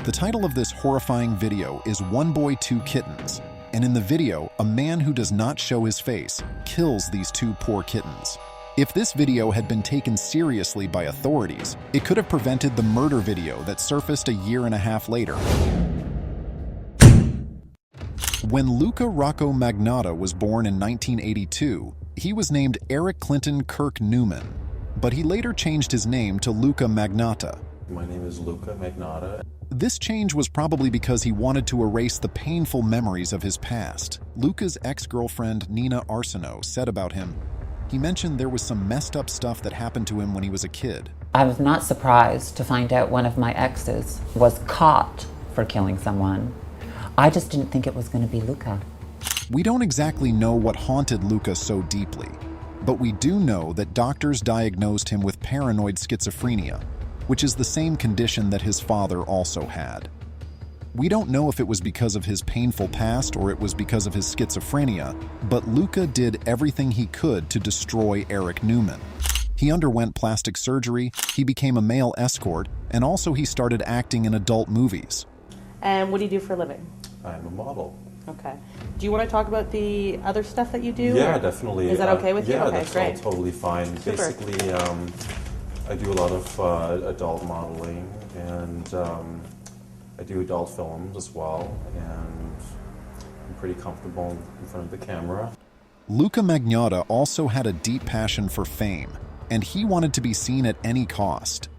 The title of this horrifying video is One Boy, Two Kittens, and in the video, a man who does not show his face kills these two poor kittens. If this video had been taken seriously by authorities, it could have prevented the murder video that surfaced a year and a half later. When Luka Magnotta was born in 1982, he was named Eric Clinton Kirk Newman, but he later changed his name to Luka Magnotta. My name is Luka Magnotta. This change was probably because he wanted to erase the painful memories of his past. Luka's ex-girlfriend Nina Arsenault said about him, he mentioned there was some messed up stuff that happened to him when he was a kid. I was not surprised to find out one of my exes was caught for killing someone. I just didn't think it was going to be Luka. We don't exactly know what haunted Luka so deeply, but we do know that doctors diagnosed him with paranoid schizophrenia, which is the same condition that his father also had. We don't know if it was because of his painful past or it was because of his schizophrenia, but Luka did everything he could to destroy Eric Newman. He underwent plastic surgery, he became a male escort, and also he started acting in adult movies. And what do you do for a living? I'm a model. Okay. Do you want to talk about the other stuff that you do? Yeah, or definitely. Is that okay with you? Yeah, Okay, that's great. all totally fine. Super. Basically, I do a lot of adult modeling, and I do adult films as well, and I'm pretty comfortable in front of the camera. Luka Magnotta also had a deep passion for fame, and he wanted to be seen at any cost.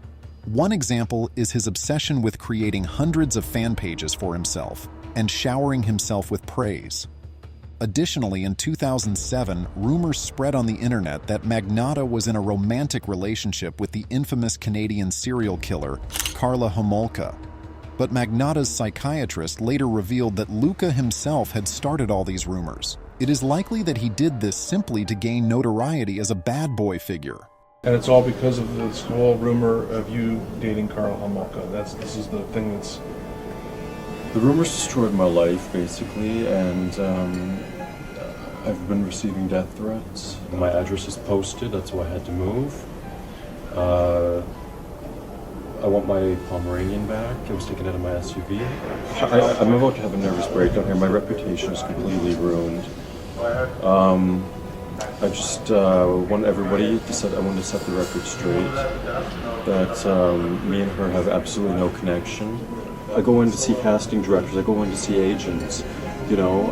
One example is his obsession with creating hundreds of fan pages for himself and showering himself with praise. Additionally, in 2007, rumors spread on the internet that Magnotta was in a romantic relationship with the infamous Canadian serial killer, Karla Homolka. But Magnotta's psychiatrist later revealed that Luka himself had started all these rumors. It is likely that he did this simply to gain notoriety as a bad boy figure. And it's all because of this whole rumor of you dating Karla Homolka. This is the thing that's... The rumors destroyed my life, basically, and I've been receiving death threats. My address is posted, that's why I had to move. I want my Pomeranian back. It was taken out of my SUV. I'm about to have a nervous breakdown here. My reputation is completely ruined. I just want everybody to set the record straight that me and her have absolutely no connection. I go in to see casting directors, I go in to see agents, you know,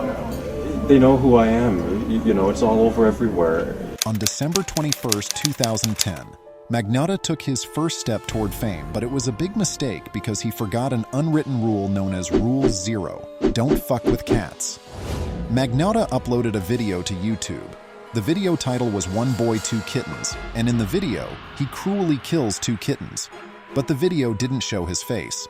they know who I am, you know, it's all over everywhere. On December 21st, 2010, Magnotta took his first step toward fame, but it was a big mistake because he forgot an unwritten rule known as Rule 0, don't fuck with cats. Magnotta uploaded a video to YouTube. The video title was One Boy, Two Kittens, and in the video, he cruelly kills two kittens. But the video didn't show his face.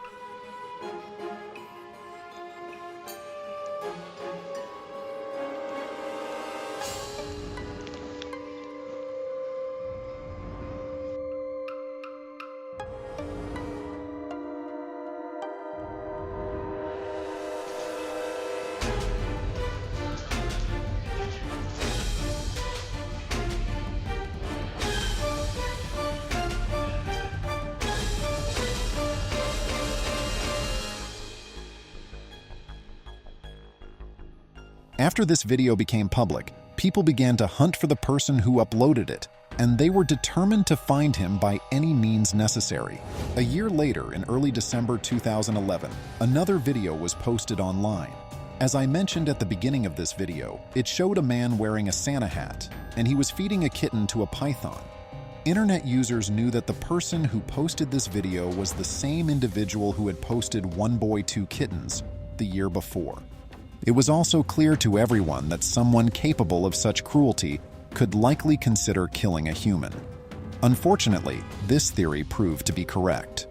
After this video became public, people began to hunt for the person who uploaded it, and they were determined to find him by any means necessary. A year later, in early December 2011, another video was posted online. As I mentioned at the beginning of this video, it showed a man wearing a Santa hat, and he was feeding a kitten to a python. Internet users knew that the person who posted this video was the same individual who had posted One Boy, Two Kittens the year before. It was also clear to everyone that someone capable of such cruelty could likely consider killing a human. Unfortunately, this theory proved to be correct.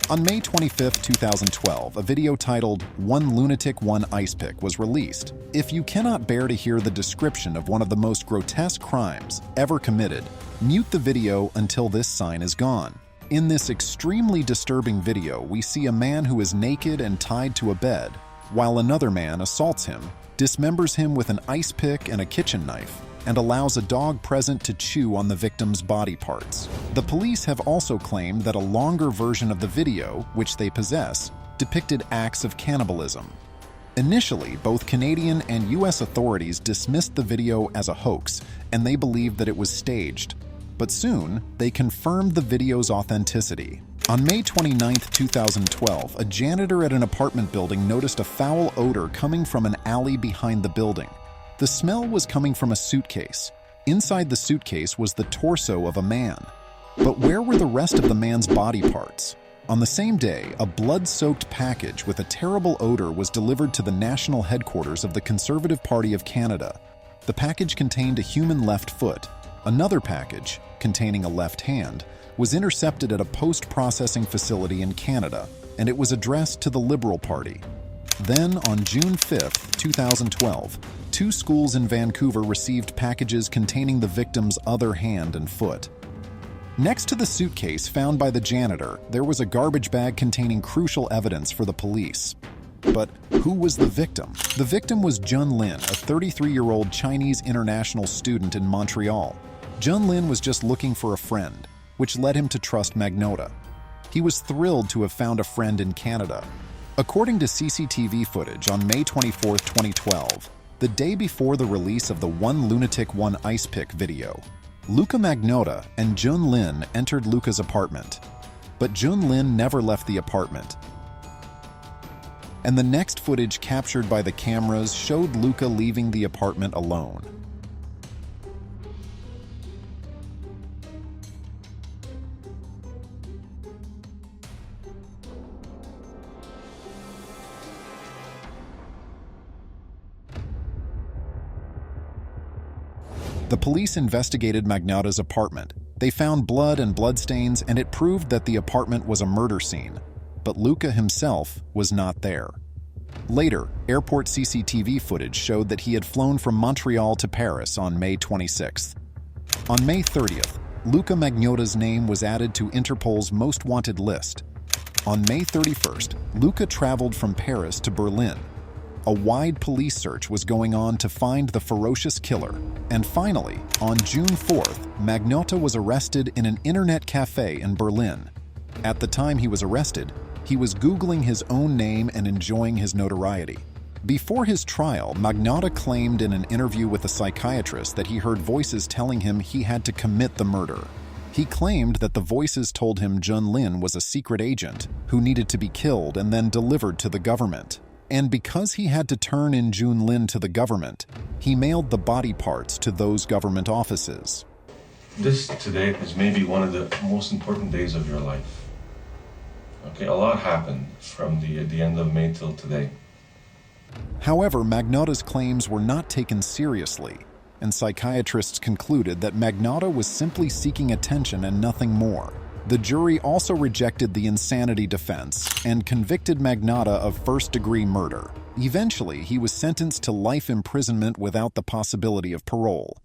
On May 25, 2012, a video titled One Lunatic, One Ice Pick was released. If you cannot bear to hear the description of one of the most grotesque crimes ever committed, mute the video until this sign is gone. In this extremely disturbing video, we see a man who is naked and tied to a bed, while another man assaults him, dismembers him with an ice pick and a kitchen knife, and allows a dog present to chew on the victim's body parts. The police have also claimed that a longer version of the video, which they possess, depicted acts of cannibalism. Initially, both Canadian and US authorities dismissed the video as a hoax, and they believed that it was staged. But soon, they confirmed the video's authenticity. On May 29, 2012, a janitor at an apartment building noticed a foul odor coming from an alley behind the building. The smell was coming from a suitcase. Inside the suitcase was the torso of a man. But where were the rest of the man's body parts? On the same day, a blood-soaked package with a terrible odor was delivered to the national headquarters of the Conservative Party of Canada. The package contained a human left foot. Another package, containing a left hand, was intercepted at a post-processing facility in Canada, and it was addressed to the Liberal Party. Then, on June 5, 2012, 2 schools in Vancouver received packages containing the victim's other hand and foot. Next to the suitcase found by the janitor, there was a garbage bag containing crucial evidence for the police. But who was the victim? The victim was Jun Lin, a 33-year-old Chinese international student in Montreal. Jun Lin was just looking for a friend, which led him to trust Magnotta. He was thrilled to have found a friend in Canada. According to CCTV footage on May 24, 2012, the day before the release of the One Lunatic, One Ice Pick video, Luka Magnotta and Jun Lin entered Luka's apartment. But Jun Lin never left the apartment. And the next footage captured by the cameras showed Luka leaving the apartment alone. The police investigated Magnotta's apartment. They found blood and bloodstains, and it proved that the apartment was a murder scene. But Luka himself was not there. Later, airport CCTV footage showed that he had flown from Montreal to Paris on May 26th. On May 30th, Luka Magnotta's name was added to Interpol's most wanted list. On May 31st, Luka traveled from Paris to Berlin. A wide police search was going on to find the ferocious killer. And finally, on June 4th, Magnotta was arrested in an internet cafe in Berlin. At the time he was arrested, he was Googling his own name and enjoying his notoriety. Before his trial, Magnotta claimed in an interview with a psychiatrist that he heard voices telling him he had to commit the murder. He claimed that the voices told him Jun Lin was a secret agent who needed to be killed and then delivered to the government. And because he had to turn in Jun Lin to the government, he mailed the body parts to those government offices. This today is maybe one of the most important days of your life. Okay, a lot happened from the end of May till today. However, Magnotta's claims were not taken seriously, and psychiatrists concluded that Magnotta was simply seeking attention and nothing more. The jury also rejected the insanity defense and convicted Magnotta of first-degree murder. Eventually, he was sentenced to life imprisonment without the possibility of parole.